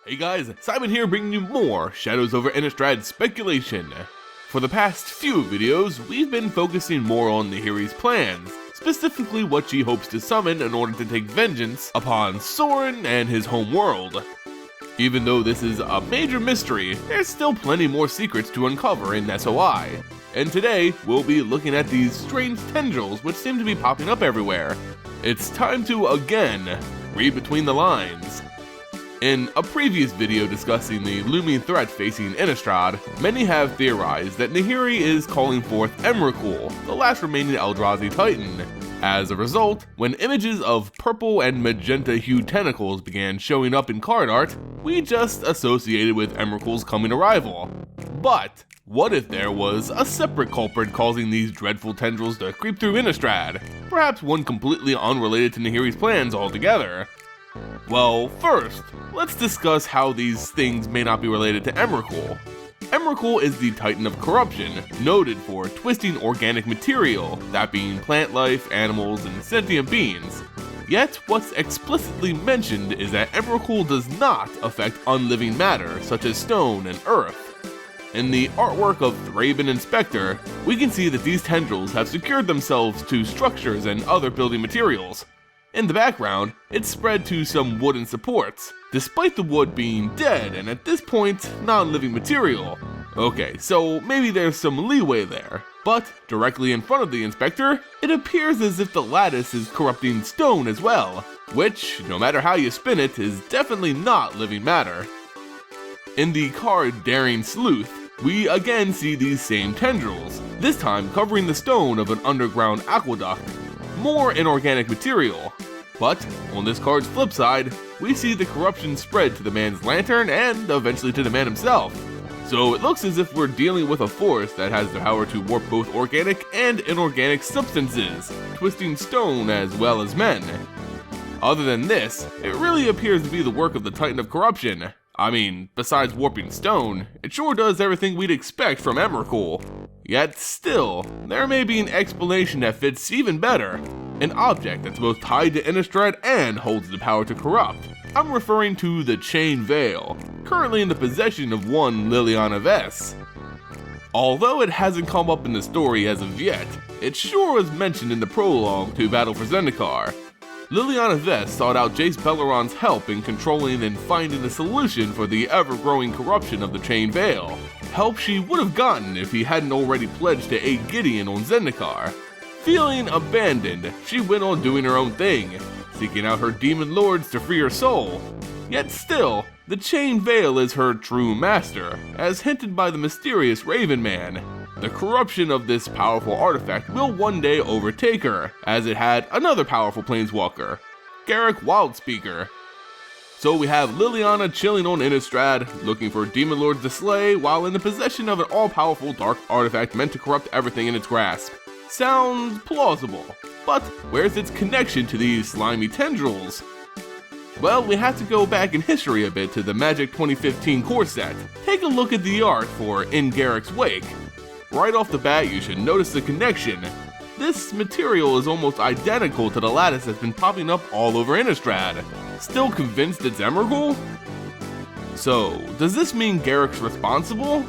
Hey guys, Simon here bringing you more Shadows Over Innistrad speculation. For the past few videos, we've been focusing more on Nahiri's plans, specifically what she hopes to summon in order to take vengeance upon Soren and his home world. Even though this is a major mystery, there's still plenty more secrets to uncover in SOI. And today, we'll be looking at these strange tendrils which seem to be popping up everywhere. It's time to, again, read between the lines. In a previous video discussing the looming threat facing Innistrad, many have theorized that Nahiri is calling forth Emrakul, the last remaining Eldrazi Titan. As a result, when images of purple and magenta-hued tentacles began showing up in card art, we just associated with Emrakul's coming arrival. But what if there was a separate culprit causing these dreadful tendrils to creep through Innistrad? Perhaps one completely unrelated to Nahiri's plans altogether. Well, first, let's discuss how these things may not be related to Emrakul. Emrakul is the Titan of Corruption, noted for twisting organic material, that being plant life, animals, and sentient beings. Yet, what's explicitly mentioned is that Emrakul does not affect unliving matter, such as stone and earth. In the artwork of Thraben and Spectre, we can see that these tendrils have secured themselves to structures and other building materials. In the background, it's spread to some wooden supports, despite the wood being dead and at this point, non-living material. Okay, so maybe there's some leeway there. But directly in front of the Inspector, it appears as if the lattice is corrupting stone as well, which, no matter how you spin it, is definitely not living matter. In the card Daring Sleuth, we again see these same tendrils, this time covering the stone of an underground aqueduct. More inorganic material. But on this card's flip side, we see the corruption spread to the man's lantern and eventually to the man himself. So it looks as if we're dealing with a force that has the power to warp both organic and inorganic substances, twisting stone as well as men. Other than this, it really appears to be the work of the Titan of Corruption. I mean, besides warping stone, it sure does everything we'd expect from Emrakul. Yet still, there may be an explanation that fits even better. An object that's both tied to Innistrad and holds the power to corrupt. I'm referring to the Chain Veil, currently in the possession of one Liliana Vess. Although it hasn't come up in the story as of yet, it sure was mentioned in the prologue to Battle for Zendikar. Liliana Vess sought out Jace Belleron's help in controlling and finding a solution for the ever-growing corruption of the Chain Veil. Help she would have gotten if he hadn't already pledged to aid Gideon on Zendikar. Feeling abandoned, she went on doing her own thing, seeking out her demon lords to free her soul. Yet still, the Chain Veil is her true master, as hinted by the mysterious Raven Man. The corruption of this powerful artifact will one day overtake her, as it had another powerful planeswalker, Garruk Wildspeaker. So we have Liliana chilling on Innistrad, looking for demon lords to slay, while in the possession of an all-powerful dark artifact meant to corrupt everything in its grasp. Sounds plausible, but where's its connection to these slimy tendrils? Well, we have to go back in history a bit to the Magic 2015 core set. Take a look at the art for In Garruk's Wake. Right off the bat, you should notice the connection. This material is almost identical to the lattice that's been popping up all over Innistrad. Still convinced it's Emrakul? So, does this mean Garruk's responsible?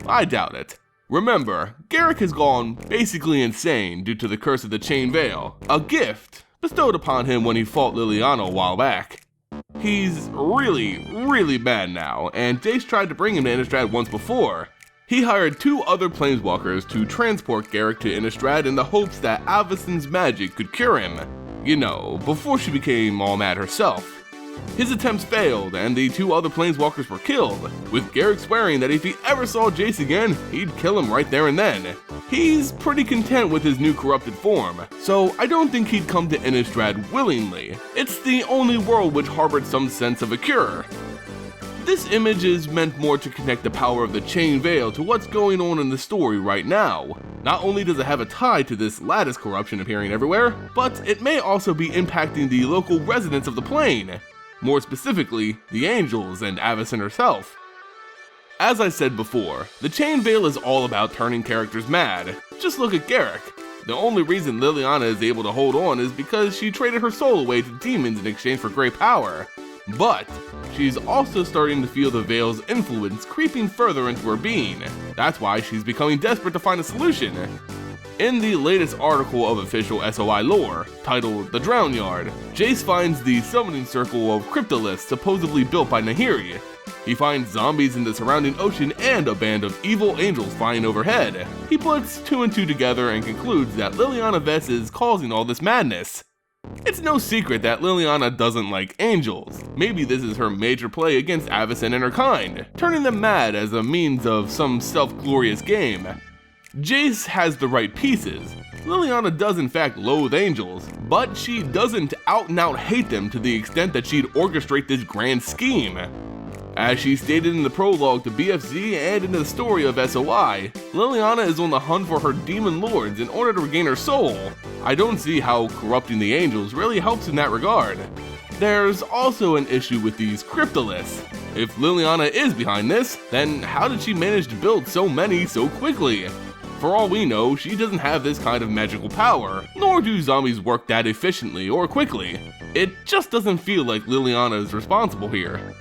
I doubt it. Remember, Garruk has gone basically insane due to the curse of the Chain Veil, a gift bestowed upon him when he fought Liliana a while back. He's really bad now, and Jace tried to bring him to Innistrad once before. He hired two other planeswalkers to transport Garruk to Innistrad in the hopes that Avacyn's magic could cure him. You know, before she became all mad herself. His attempts failed, and the two other planeswalkers were killed, with Garruk swearing that if he ever saw Jace again, he'd kill him right there and then. He's pretty content with his new corrupted form, so I don't think he'd come to Innistrad willingly. It's the only world which harbored some sense of a cure. This image is meant more to connect the power of the Chain Veil to what's going on in the story right now. Not only does it have a tie to this lattice corruption appearing everywhere, but it may also be impacting the local residents of the plane. More specifically, the Angels and Avacyn herself. As I said before, the Chain Veil is all about turning characters mad. Just look at Garruk. The only reason Liliana is able to hold on is because she traded her soul away to demons in exchange for great power. But she's also starting to feel the Veil's influence creeping further into her being. That's why she's becoming desperate to find a solution. In the latest article of official SOI lore, titled The Drown Yard, Jace finds the summoning circle of cryptoliths supposedly built by Nahiri. He finds zombies in the surrounding ocean and a band of evil angels flying overhead. He puts 2 and 2 together and concludes that Liliana Vess is causing all this madness. It's no secret that Liliana doesn't like angels. Maybe this is her major play against Avacyn and her kind, turning them mad as a means of some self-glorious game. Jace has the right pieces. Liliana does in fact loathe angels, but she doesn't out and out hate them to the extent that she'd orchestrate this grand scheme. As she stated in the prologue to BFZ and in the story of SOI, Liliana is on the hunt for her demon lords in order to regain her soul. I don't see how corrupting the angels really helps in that regard. There's also an issue with these cryptoliths. If Liliana is behind this, then how did she manage to build so many so quickly? For all we know, she doesn't have this kind of magical power, nor do zombies work that efficiently or quickly. It just doesn't feel like Liliana is responsible here.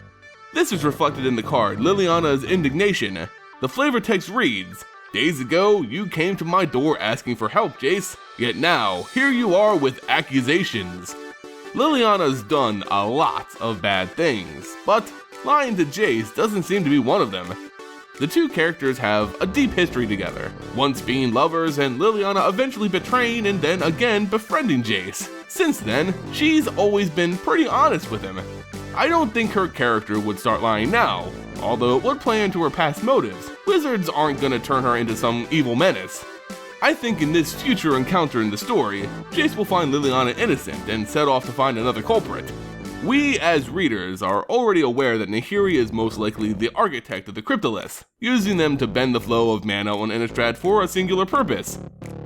This is reflected in the card, Liliana's Indignation. The flavor text reads, "Days ago, you came to my door asking for help, Jace, yet now, here you are with accusations." Liliana's done a lot of bad things, but lying to Jace doesn't seem to be one of them. The two characters have a deep history together, once being lovers and Liliana eventually betraying and then again befriending Jace. Since then, she's always been pretty honest with him. I don't think her character would start lying now, although it would play into her past motives. Wizards aren't gonna turn her into some evil menace. I think in this future encounter in the story, Jace will find Liliana innocent and set off to find another culprit. We, as readers, are already aware that Nahiri is most likely the architect of the cryptoliths, using them to bend the flow of mana on Innistrad for a singular purpose.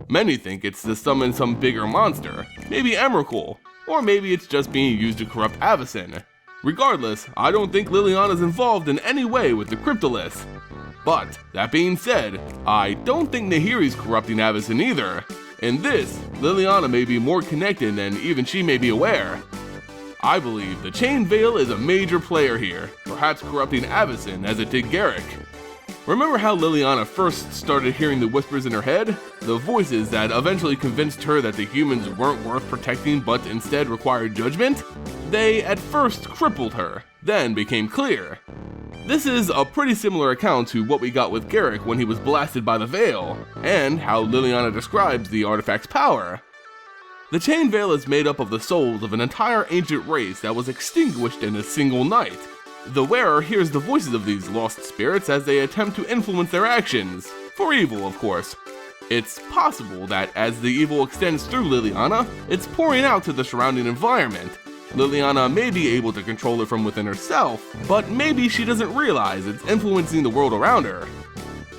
Many think it's to summon some bigger monster, maybe Emrakul, or maybe it's just being used to corrupt Avacyn. Regardless, I don't think Liliana's involved in any way with the cryptoliths. But, that being said, I don't think Nahiri's corrupting Avacyn either. In this, Liliana may be more connected than even she may be aware. I believe the Chain Veil is a major player here, perhaps corrupting Avacyn as it did Garruk. Remember how Liliana first started hearing the whispers in her head? The voices that eventually convinced her that the humans weren't worth protecting but instead required judgment? They at first crippled her, then became clear. This is a pretty similar account to what we got with Garruk when he was blasted by the Veil, and how Liliana describes the artifact's power. The Chain Veil is made up of the souls of an entire ancient race that was extinguished in a single night. The wearer hears the voices of these lost spirits as they attempt to influence their actions, for evil of course. It's possible that as the evil extends through Liliana, it's pouring out to the surrounding environment. Liliana may be able to control it from within herself, but maybe she doesn't realize it's influencing the world around her.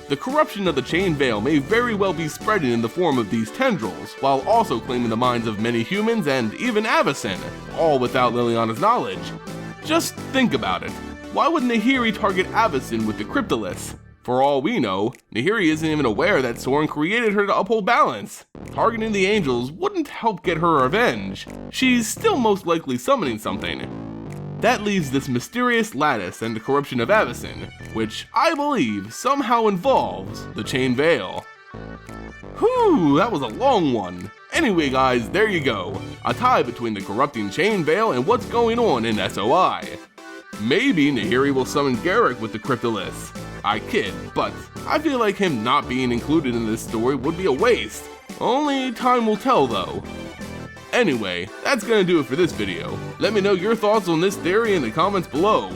The corruption of the Chain Veil may very well be spreading in the form of these tendrils, while also claiming the minds of many humans and even Avacyn, all without Liliana's knowledge. Just think about it. Why would Nahiri target Avacyn with the cryptoliths? For all we know, Nahiri isn't even aware that Soren created her to uphold balance. Targeting the angels wouldn't help get her revenge. She's still most likely summoning something. That leaves this mysterious lattice and the corruption of Avacyn, which I believe somehow involves the Chain Veil. Whew, that was a long one. Anyway guys, there you go. A tie between the corrupting Chain Veil and what's going on in SOI. Maybe Nahiri will summon Garruk with the cryptoliths. I kid, but I feel like him not being included in this story would be a waste. Only time will tell though. Anyway, that's gonna do it for this video. Let me know your thoughts on this theory in the comments below.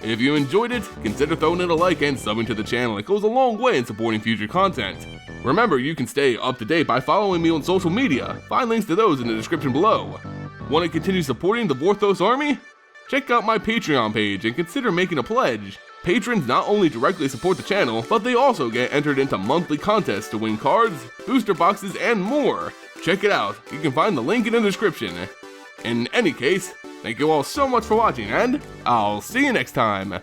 If you enjoyed it, consider throwing it a like and subbing to the channel. It goes a long way in supporting future content. Remember, you can stay up to date by following me on social media. Find links to those in the description below. Want to continue supporting the Vorthos army? Check out my Patreon page and consider making a pledge. Patrons not only directly support the channel, but they also get entered into monthly contests to win cards, booster boxes, and more. Check it out, you can find the link in the description. In any case, thank you all so much for watching, and I'll see you next time.